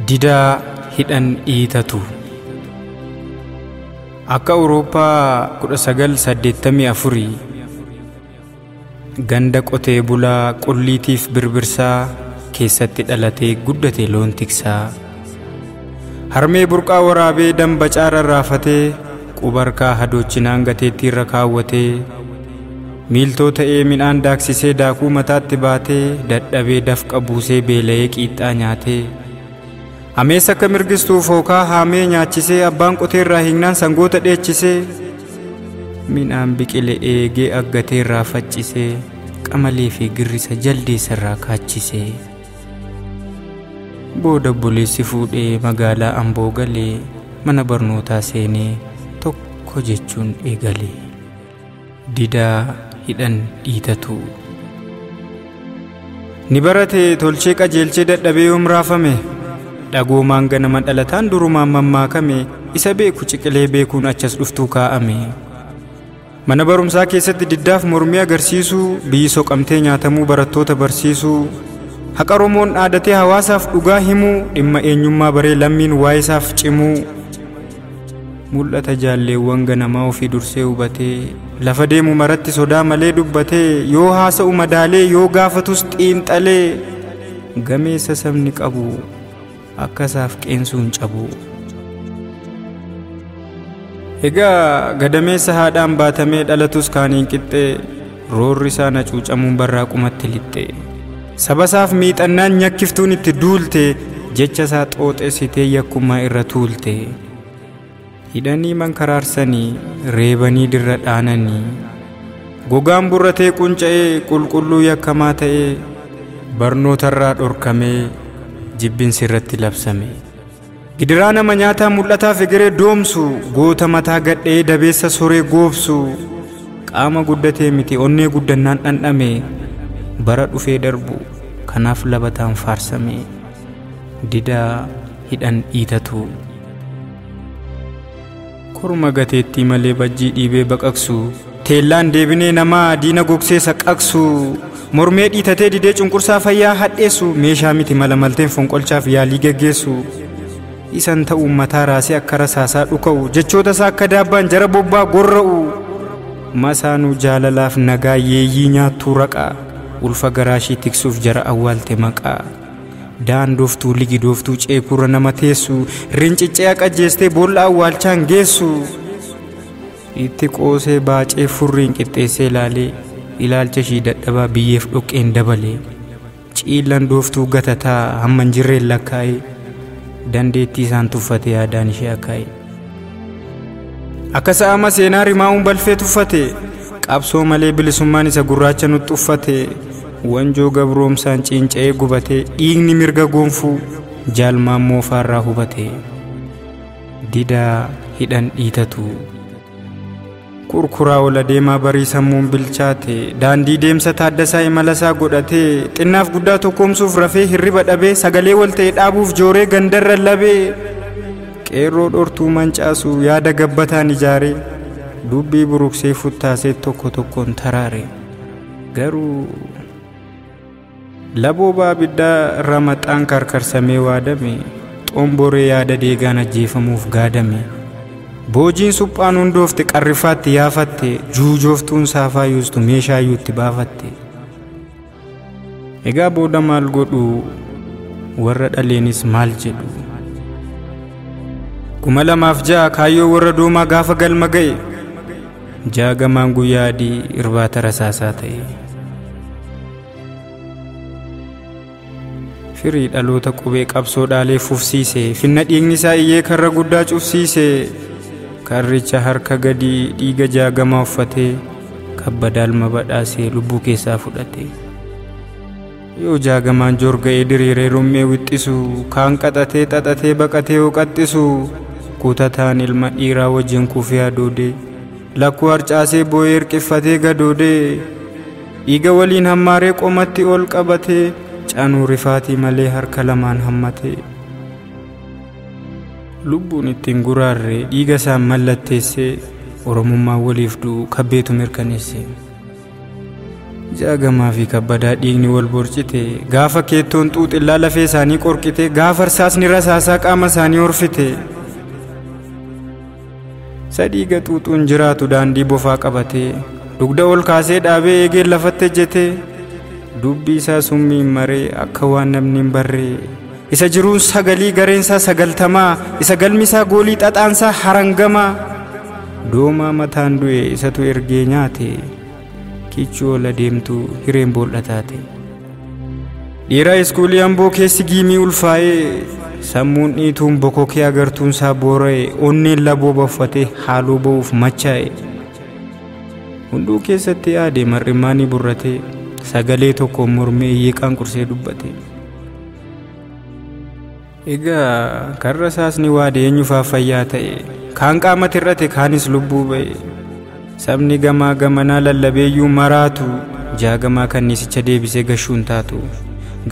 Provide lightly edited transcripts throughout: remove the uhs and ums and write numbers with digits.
Didaa hidhan dhiitatu. Akka Awurooppaa 1984 ganda qotee bulaa qulliitiif birbirsaa keessatti dhalatee guddate loon tiksaa. Harmee burqaa waraabee dambacaa rarraafatee qubarkaa hadoochinaan gateettii irra kaawwatee miiltoo ta'ee midhaan daaksisee daakuu mataatti baatee dadhabee dafqa buusee beela'ee qiixxaa nyaatee ameessa akka mirgistuu fookaa haamee nyaachisee abbaan qoteerraa hignaan sangoota dheechisee midhaan biqile eegee aggateerraa faccisee qamalee fi girrisa jaldeessarraa kaachisee booda buleessi fuudhee magaalaa Amboo galee mana barnootaa seenee tokko jechuun eegalee. Didaa hidhan dhiitatu. Ni barate tolchee qajeelchee dadhabee yoom raafame dhagoomaan ganama dhalataan durumaan mammaakame isa beeku ciqilee beekuun achas dhuftuu kaa'ame. Mana barumsaa keessatti diddaaf mormii agarsiisuu biyyi soqamtee nyaatamuu barattoota barsiisuu haqa Oromoon dhaadatee hawaasaaf dhugaa himuu dhimma eenyummaa baree lammiin waa'ee isaaf cimuu mul'ata jaalleewwan ganamaa ofii dursee hubatee lafa deemu maratti sodaa malee dubbatee yoo haasa'u madaalee yoo gaafatus xiinxalee gameessa sabni qabu akkasaaf qeensuun cabu. Egaa gadameessa haadhaan baatamee dhalatus kaaniin qixxee roorri isaa na cuucamuun barraaqumatti lixxee sabasaaf miixannaan nyakkiftuun itti duulte jecha isaa xooxessitee yakkummaa irra tuulte. Hidhanii mankaraarsanii reebanii dirra dhaananii gogaan burratee qunca'ee qulqulluu yakkamaa ta'ee barnootarraa dhorkamee jibbinsi irratti labsame. Gidiraa nama nyaataa mul'ataaf egeree doomsu goota mataa gadhee dabeessa soree goobsu qaama guddatee miti onnee guddannaan dhandhame bara dhufee darbu kanaaf labataan faarsame. Didaa hidhan dhiitatu. Korma gateettii malee bajjii dhiibee baqaqsu teellaan deebinee namaa diina gogsee saqaqsu mormee dhiitatee didee cunqursaa fayyaa hadheessu meeshaa miti mala malteen fonqolchaaf yaalii geggeessu isan ta'uu mataa raasee akka rasaasaa dhuka'u jechoota isaa akka daabbaan jara bobbaa gorra'u masaanuu jaalalaaf nagaa yeeyyii nyaattuu raqaa ulfa garaashii tiksuuf jara awwaalte maqaa. Daandooftuu ligidooftuu ceekurra nama teessu rinciccee qajeestee boolla awwaalchaan geessu itti qoosee baacee furriin qixxeessee laalee ilaalcha ishii dadhabaa biyyeef dhoqqeen dabalee ciillan dooftuu gatataa hamman jirreen lakkaa'ee dandeettii isaan tuffate yaadaan ishee akkaa'e. Akka sa'ama seenaa rimaa'uun balfee tuffate qabsoo malee bilisummaan isa gurraacha nutti uffate. Wanjoo gabroomsaan ciinca'ee gubatee dhiigni mirga gonfuu jaalmaan moofaarraa hubatee. Didaa hidhan dhiitatu. Kurkuraa ola deemaa barii sammuun bilchaate daandii deemsa taaddasaa imalasaa godhatee xinnaaf guddaa tokkoomsuuf rafee hirriba dhabee sagalee wal ta'e dhaabuuf jooree gandarra labee qeerroo dhortuu mancaasu yaada gabbataan ijaaree dubbii buruqsee futtaasee tokko tokkoon taraare. Garuu laboo baabiddaa ramaxaan karkarsamee waadame xomboree yaada deegaan ajjeefamuuf gaadame boojiin suphaan hundoofte qarrifaatti yaafatte juujooftuun saafaa yuustu meeshaayyuutti baafatte. Egaa booda maal godhu warra dhaleenis maal jedhu 2006 kaayyoo warra doomaa gaafa galma ga'e jaagamaan guyyaa adii irbaata rasaasaa ta'e. Firii dhaloota qubee qabsoo dhaalee fufsiise finna dhiigni isaa iyyee karra guddaa cufsiise karricha harka gadii dhiiga jaagamaa uffatee kabbadaalma badhaasee lubbuu keessaa fudhate. Yoo jaagamaan jorga'ee diriiree rummee wixxisu kaan qaxatee xaxatee baqatee yoo qaxxisu kutataan ilma dhiiraa wajjin kufee adoodee lakkuu harcaasee boo'ee hirqiffatee gadoodee dhiiga waliin hammaaree qomatti ol qabatee caanuu rifaatii malee harka lamaan hammatee lubbuun ittiin guraarree dhiiga isaan mallatteessee oromummaa waliif du'u kabbeetu mirkaneesse. jaagamaa fi kabbadaa dhiigni wal borcite gaafa keettoon xuuxillaa lafee isaanii qorqite gaafa arsaasni rasaasaa qaama isaanii horfite sadii gaxuuxuun jiraatu daandii bofaa qabate dugda ol kaasee dhaabee eegeen lafatti ejjete dubbii isaa summiin maree akka waan namni hin barre isa jiruun sagalii gareensaa sagaltamaa isa galmisaa goolii xaxaansaa harangamaa doomaa mataan du'e isatu ergee nyaate kichuu ola deemtu hireen bool'ataate dhiiraa iskuulii amboo keessi giimii ulfaa'ee sammuun dhiituun bokokee agartuun isaa boora'e onneen laboo baffate haaloo ba'uuf machaa'e hunduu keessatti yaade mar'immaanii burrate sagalee tokko mormee yeeqaan qursee dubbate egaa karra saasni waade eenyufaaf fayyaa ta'e kaan qaamatti irrate kaanis lubbuu ba'e sabni gamaa gamanaa lallabeeyyuu maraatu jaagamaa kannisicha deebisee gashuun taatu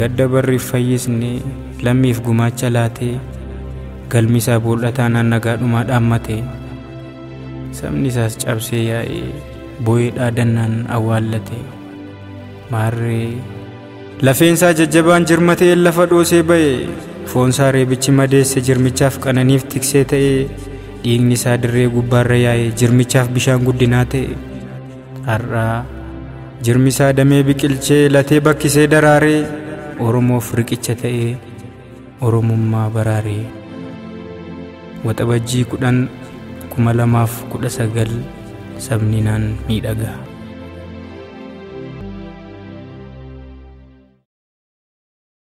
gadda barriif fayyisne lammiif gumaacha laate galmisaa bool'ataanaan nagaadhumaa dhaammate sabni isaas cabsee yaa'e boo'ee dhaadannaan awwaallate maarree lafeensaa jajjabaan jirmatee lafa dhoosee ba'e foonsaa reebichi madeesse jirmichaaf qananiif tiksee ta'e dhiigni isaa dirree gubbaarra yaa'e jirmichaaf bishaan guddinaa ta'e har'aa jirmisaa damee biqilchee latee bakkisee daraaree oromoof riqicha ta'e oromummaa baraaree waxabajjii 10/2019 sabni naan miidhagaa